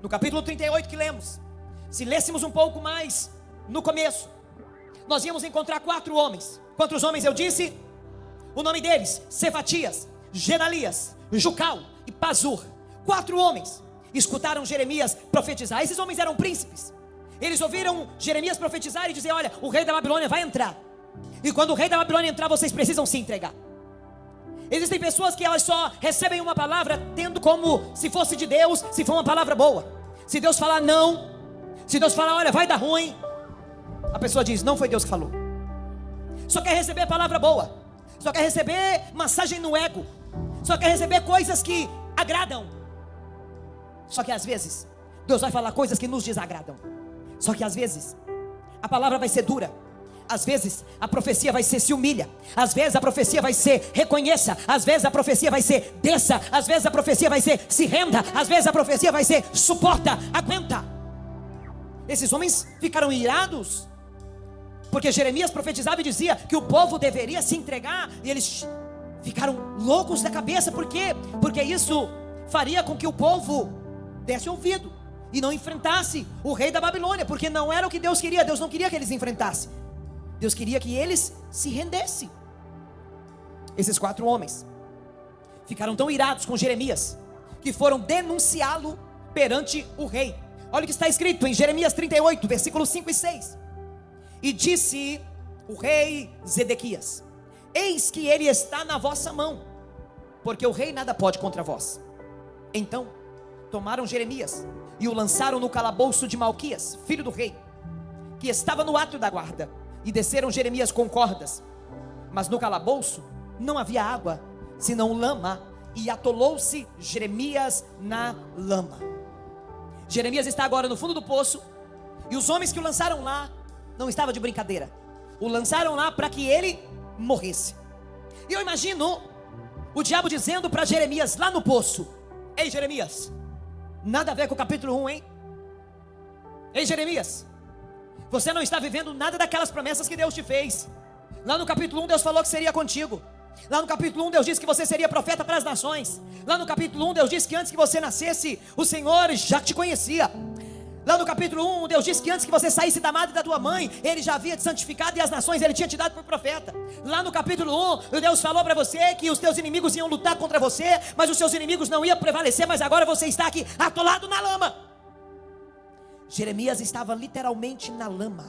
no capítulo 38 que lemos, se lêssemos um pouco mais no começo, nós íamos encontrar 4 homens. Quantos homens eu disse? O nome deles: Cefatias, Gedalias, Jucal e Pazur. 4 homens escutaram Jeremias profetizar. Esses homens eram príncipes. Eles ouviram Jeremias profetizar e dizer: olha, o rei da Babilônia vai entrar, e quando o rei da Babilônia entrar, vocês precisam se entregar. Existem pessoas que elas só recebem uma palavra tendo como se fosse de Deus, se for uma palavra boa. Se Deus falar não, se Deus falar olha, vai dar ruim, a pessoa diz: não foi Deus que falou. Só quer receber palavra boa, só quer receber massagem no ego, só quer receber coisas que agradam. Só que às vezes Deus vai falar coisas que nos desagradam. Só que às vezes a palavra vai ser dura. Às vezes a profecia vai ser: se humilha. Às vezes a profecia vai ser: reconheça. Às vezes a profecia vai ser: desça. Às vezes a profecia vai ser: se renda. Às vezes a profecia vai ser: suporta, aguenta. Esses homens ficaram irados porque Jeremias profetizava e dizia que o povo deveria se entregar, e eles ficaram loucos da cabeça. Por quê? Porque isso faria com que o povo desse ouvido e não enfrentasse o rei da Babilônia, porque não era o que Deus queria. Deus não queria que eles enfrentassem, Deus queria que eles se rendessem. Esses 4 homens ficaram tão irados com Jeremias que foram denunciá-lo perante o rei. Olha o que está escrito em Jeremias 38, versículos 5 e 6. E disse o rei Zedequias: eis que ele está na vossa mão, porque o rei nada pode contra vós. Então tomaram Jeremias e o lançaram no calabouço de Malquias, filho do rei, que estava no átrio da guarda, e desceram Jeremias com cordas. Mas no calabouço não havia água, senão lama, e atolou-se Jeremias na lama. Jeremias está agora no fundo do poço, e os homens que o lançaram lá não estavam de brincadeira. O lançaram lá para que ele morresse. E eu imagino o diabo dizendo para Jeremias lá no poço: ei Jeremias, nada a ver com o capítulo 1, hein? Ei Jeremias, você não está vivendo nada daquelas promessas que Deus te fez. Lá no capítulo 1 Deus falou que seria contigo. Lá no capítulo 1 Deus disse que você seria profeta para as nações. Lá no capítulo 1 Deus disse que antes que você nascesse, o Senhor já te conhecia. Lá no capítulo 1 Deus disse que antes que você saísse da madre da tua mãe, Ele já havia te santificado, e as nações Ele tinha te dado por profeta. Lá no capítulo 1 Deus falou para você que os teus inimigos iam lutar contra você, mas os seus inimigos não iam prevalecer. Mas agora você está aqui atolado na lama. Jeremias estava literalmente na lama,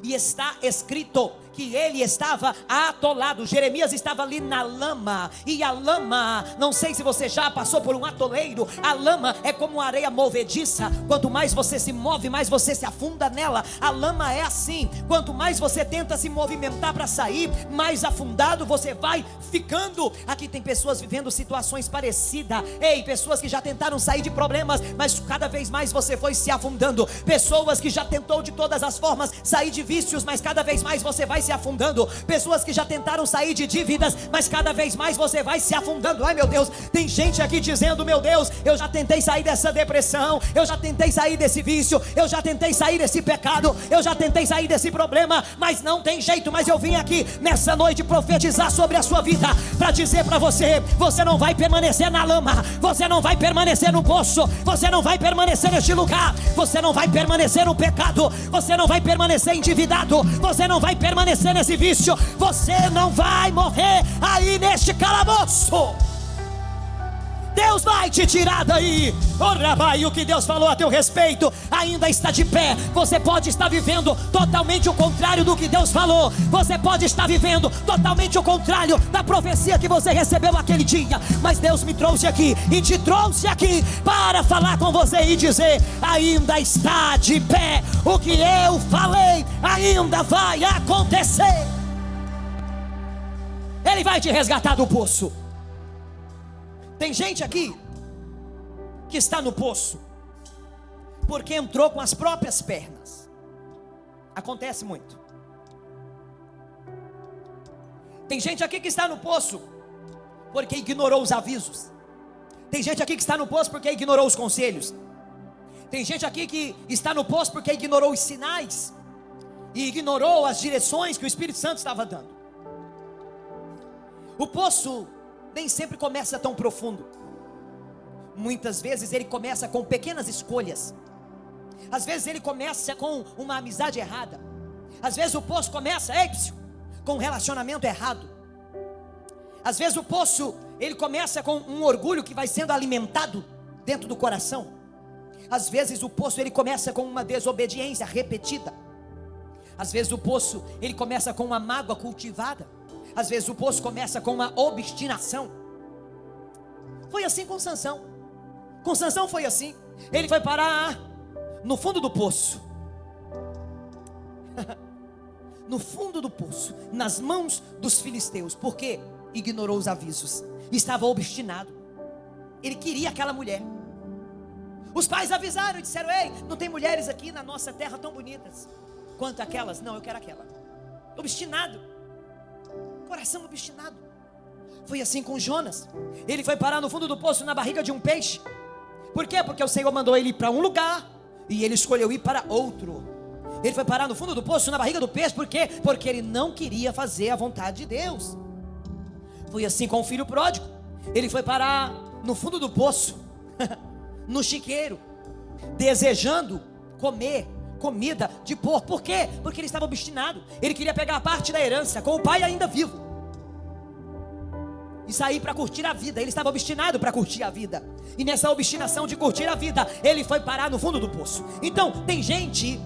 e está escrito que ele estava atolado. Jeremias estava ali na lama, e a lama, não sei se você já passou por um atoleiro. A lama é como areia movediça, quanto mais você se move, mais você se afunda nela. A lama é assim, quanto mais você tenta se movimentar para sair, mais afundado você vai ficando. Aqui tem pessoas vivendo situações parecidas. Ei, pessoas que já tentaram sair de problemas, mas cada vez mais você foi se afundando. Pessoas que já tentou de todas as formas sair de vícios, mas cada vez mais você vai se afundando. Pessoas que já tentaram sair de dívidas, mas cada vez mais você vai se afundando. Ai meu Deus, tem gente aqui dizendo: meu Deus, eu já tentei sair dessa depressão, eu já tentei sair desse vício, eu já tentei sair desse pecado, eu já tentei sair desse problema, mas não tem jeito. Mas eu vim aqui nessa noite profetizar sobre a sua vida, para dizer para você: você não vai permanecer na lama, você não vai permanecer no poço, você não vai permanecer neste lugar, você não vai permanecer no pecado, você não vai permanecer endividado, você não vai permanecer nesse vício, você não vai morrer aí neste calabouço. Deus vai te tirar daí. E o que Deus falou a teu respeito ainda está de pé. Você pode estar vivendo totalmente o contrário do que Deus falou. Você pode estar vivendo totalmente o contrário da profecia que você recebeu aquele dia. Mas Deus me trouxe aqui e te trouxe aqui para falar com você e dizer: ainda está de pé. O que eu falei ainda vai acontecer. Ele vai te resgatar do poço. Tem gente aqui que está no poço porque entrou com as próprias pernas. Acontece muito. Tem gente aqui que está no poço porque ignorou os avisos. Tem gente aqui que está no poço porque ignorou os conselhos. Tem gente aqui que está no poço porque ignorou os sinais e ignorou as direções que o Espírito Santo estava dando. O poço nem sempre começa tão profundo. muitas vezes ele começa com pequenas escolhas. Às vezes ele começa com uma amizade errada. Às vezes o poço começa, com um relacionamento errado. Às vezes o poço, ele começa com um orgulho que vai sendo alimentado dentro do coração. Às vezes o poço, ele começa com uma desobediência repetida. Às vezes o poço, ele começa com uma mágoa cultivada. Às vezes o poço começa com uma obstinação. Foi assim com Sansão. Com Sansão foi assim. Ele foi parar no fundo do poço. No fundo do poço, nas mãos dos filisteus. Por quê? Ignorou os avisos. Estava obstinado. Ele queria aquela mulher. Os pais avisaram e disseram: ei, não tem mulheres aqui na nossa terra tão bonitas quanto aquelas. Não, eu quero aquela. Obstinado. Coração obstinado. Foi assim com Jonas. Ele foi parar no fundo do poço, na barriga de um peixe. Por quê? Porque o Senhor mandou ele ir para um lugar e ele escolheu ir para outro. Ele foi parar no fundo do poço, na barriga do peixe. Por quê? Porque ele não queria fazer a vontade de Deus. Foi assim com o filho pródigo. Ele foi parar no fundo do poço, no chiqueiro, desejando comer comida de porco. Por quê? Porque ele estava obstinado. Ele queria pegar a parte da herança com o pai ainda vivo e sair para curtir a vida. Ele estava obstinado para curtir a vida. E nessa obstinação de curtir a vida, ele foi parar no fundo do poço. Então, tem gente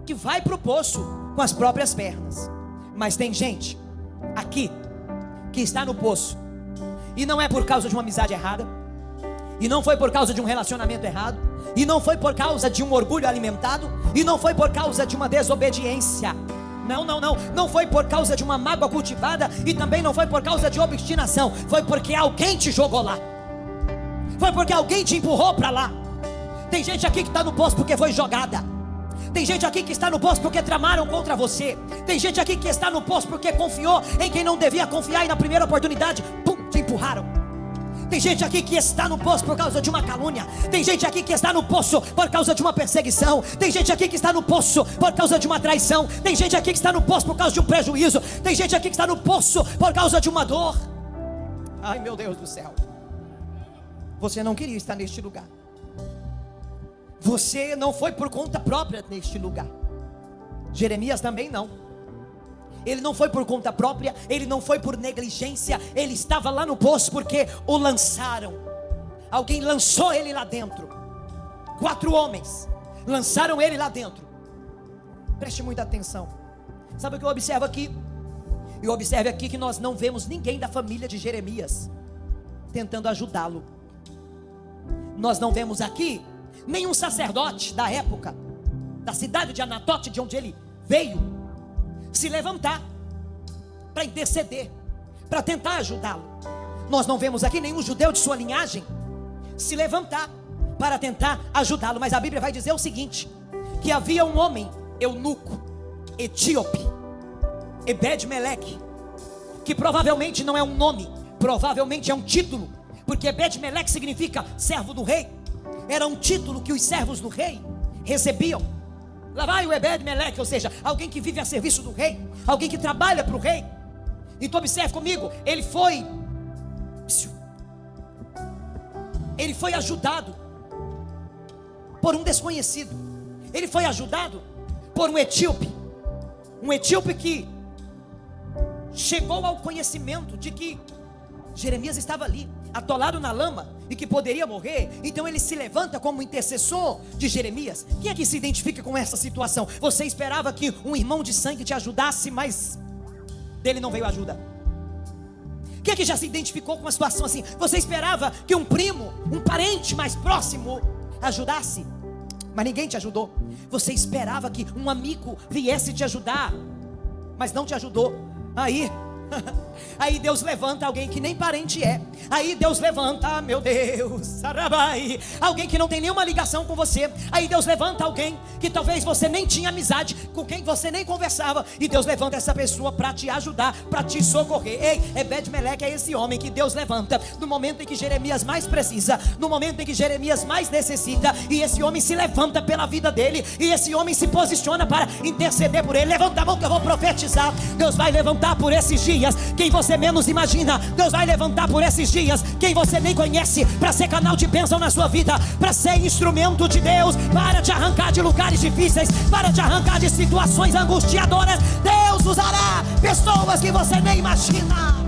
que vai para o poço com as próprias pernas. Mas tem gente aqui que está no poço, e não é por causa de uma amizade errada, e não foi por causa de um relacionamento errado, e não foi por causa de um orgulho alimentado, e não foi por causa de uma desobediência. Não foi por causa de uma mágoa cultivada, e também não foi por causa de obstinação. Foi porque alguém te jogou lá. Foi porque alguém te empurrou para lá. Tem gente aqui que está no poço porque foi jogada. Tem gente aqui que está no poço porque tramaram contra você. Tem gente aqui que está no poço porque confiou em quem não devia confiar, e na primeira oportunidade, te empurraram. Tem gente aqui que está no poço por causa de uma calúnia. Tem gente aqui que está no poço por causa de uma perseguição. Tem gente aqui que está no poço por causa de uma traição. Tem gente aqui que está no poço por causa de um prejuízo. Tem gente aqui que está no poço por causa de uma dor. Ai, meu Deus do céu. Você não queria estar neste lugar. Você não foi por conta própria neste lugar. Jeremias também não. Ele não foi por conta própria, ele não foi por negligência. Ele estava lá no poço porque o lançaram. Alguém lançou ele lá dentro. 4 homens lançaram ele lá dentro. Preste muita atenção. Sabe o que eu observo aqui? Eu observo aqui que nós não vemos ninguém da família de Jeremias tentando ajudá-lo. Nós não vemos aqui nenhum sacerdote da época, da cidade de Anatote, de onde ele veio, se levantar para interceder, para tentar ajudá-lo. Nós não vemos aqui nenhum judeu de sua linhagem se levantar para tentar ajudá-lo. Mas a Bíblia vai dizer o seguinte: que havia um homem eunuco, etíope, Ebed-Meleque, que provavelmente não é um nome, provavelmente é um título, porque Ebed-Meleque significa servo do rei. Era um título que os servos do rei recebiam. Lá vai o Ebed-Meleque, ou seja, alguém que vive a serviço do rei, alguém que trabalha para o rei. Então observe comigo, ele foi ajudado por um desconhecido. Ele foi ajudado por um etíope que chegou ao conhecimento de que Jeremias estava ali, atolado na lama, e que poderia morrer. Então ele se levanta como intercessor de Jeremias. Quem é que se identifica com essa situação? Você esperava que um irmão de sangue te ajudasse, mas dele não veio ajuda. Quem é que já se identificou com uma situação assim? Você esperava que um primo, um parente mais próximo ajudasse, mas ninguém te ajudou. Você esperava que um amigo viesse te ajudar, mas não te ajudou. Aí Deus levanta alguém que nem parente é. Aí Deus levanta, meu Deus, alguém que não tem nenhuma ligação com você. Aí Deus levanta alguém que talvez você nem tinha amizade, com quem você nem conversava. E Deus levanta essa pessoa para te ajudar, para te socorrer. Ei, Ebed-Meleque é esse homem que Deus levanta no momento em que Jeremias mais precisa, no momento em que Jeremias mais necessita. E esse homem se levanta pela vida dele, e esse homem se posiciona para interceder por ele. Levanta a mão que eu vou profetizar. Deus vai levantar por esses dias dias quem você menos imagina. Deus vai levantar por esses dias quem você nem conhece, para ser canal de bênção na sua vida, para ser instrumento de Deus, para te arrancar de lugares difíceis, para te arrancar de situações angustiadoras. Deus usará pessoas que você nem imagina.